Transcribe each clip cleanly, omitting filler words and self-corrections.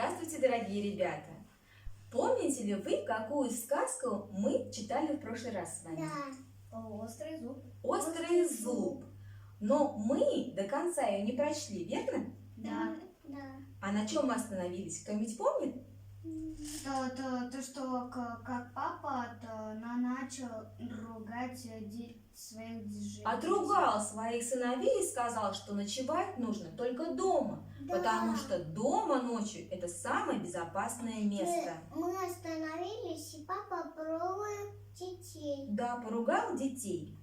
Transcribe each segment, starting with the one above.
Здравствуйте, дорогие ребята! Помните ли вы, какую сказку мы читали в прошлый раз с вами? Да. Острый зуб. Острый зуб. Но мы до конца ее не прочли, верно? Да. А на чем мы остановились? Кто-нибудь помнит? То, что как папа начал ругать своих детей. Отругал своих сыновей и сказал, что ночевать нужно только дома. Да. Потому что дома ночью это самое безопасное место. Мы остановились, и папа поругал детей. Да, поругал детей.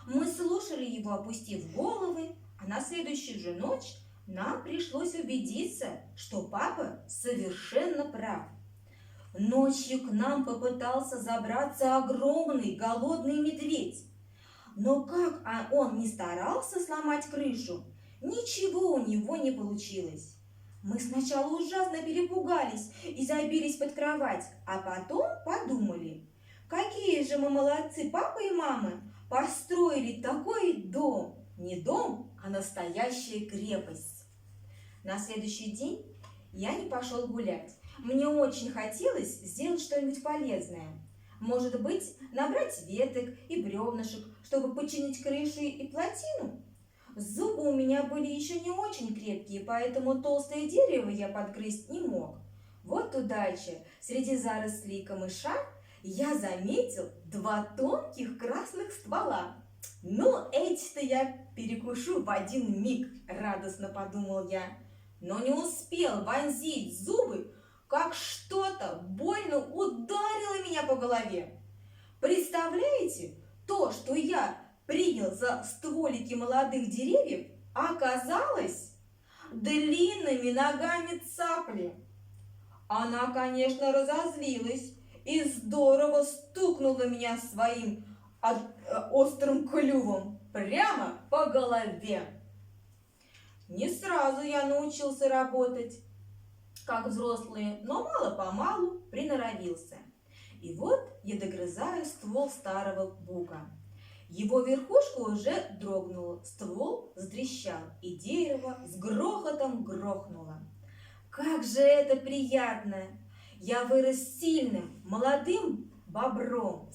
Мы слушали его, опустив головы, а на следующую же ночь нам пришлось убедиться, что папа совершенно прав. Ночью к нам попытался забраться огромный голодный медведь. Но как он не старался сломать крышу, ничего у него не получилось. Мы сначала ужасно перепугались и забились под кровать, а потом подумали, какие же мы молодцы, папа и мама, построили такой дом. Не дом, а настоящая крепость. На следующий день я не пошел гулять. Мне очень хотелось сделать что-нибудь полезное. Может быть, набрать веток и бревнышек, чтобы починить крышу и плотину. Зубы у меня были еще не очень крепкие, поэтому толстое дерево я подгрызть не мог. Вот удача! Среди зарослей камыша я заметил два тонких красных ствола. Ну, эти-то я перекушу в один миг, радостно подумал я. Но не успел вонзить зубы, как что-то больно ударило меня по голове. Представляете, то, что я принял за стволики молодых деревьев, оказалось длинными ногами цапли. Она, конечно, разозлилась и здорово стукнула меня своим острым клювом прямо по голове. Не сразу я научился работать, как взрослые, но мало-помалу приноровился. И вот я догрызаю ствол старого бука. Его верхушка уже дрогнула, ствол затрещал, и дерево с грохотом грохнуло. Как же это приятно! Я вырос сильным, молодым бобром.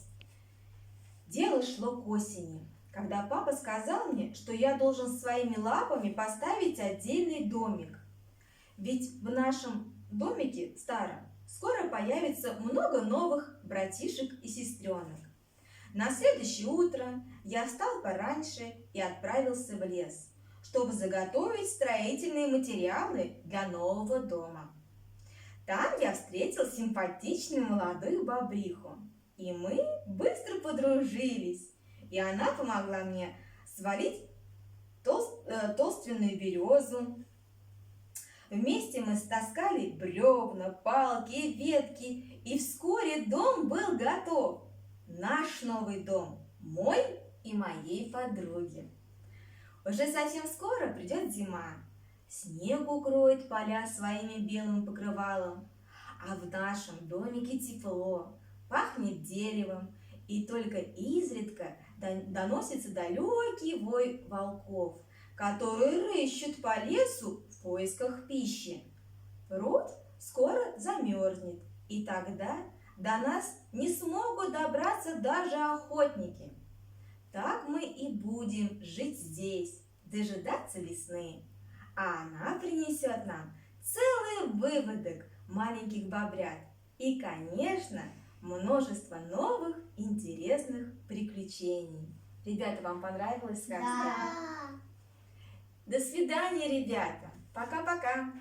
Дело шло к осени, когда папа сказал мне, что я должен своими лапами поставить отдельный домик. Ведь в нашем домике старом скоро появится много новых братишек и сестренок. На следующее утро я встал пораньше и отправился в лес, чтобы заготовить строительные материалы для нового дома. Там я встретил симпатичную молодую бобриху, и мы быстро подружились, и она помогла мне свалить толстенную березу. Вместе мы стаскали бревна, палки и ветки, и вскоре дом был готов. Наш новый дом, мой и моей подруги. Уже совсем скоро придет зима. Снег укроет поля своими белым покрывалом, а в нашем домике тепло, пахнет деревом, и только изредка доносится далекий вой волков, которые рыщут по лесу в поисках пищи. Пруд скоро замерзнет, и тогда до нас не смогут добраться даже охотники. Так мы и будем жить здесь, дожидаться весны, а она принесет нам целый выводок маленьких бобрят и, конечно, множество новых интересных приключений. Ребята, вам понравилась сказка? Да. До свидания, ребята. Пока-пока.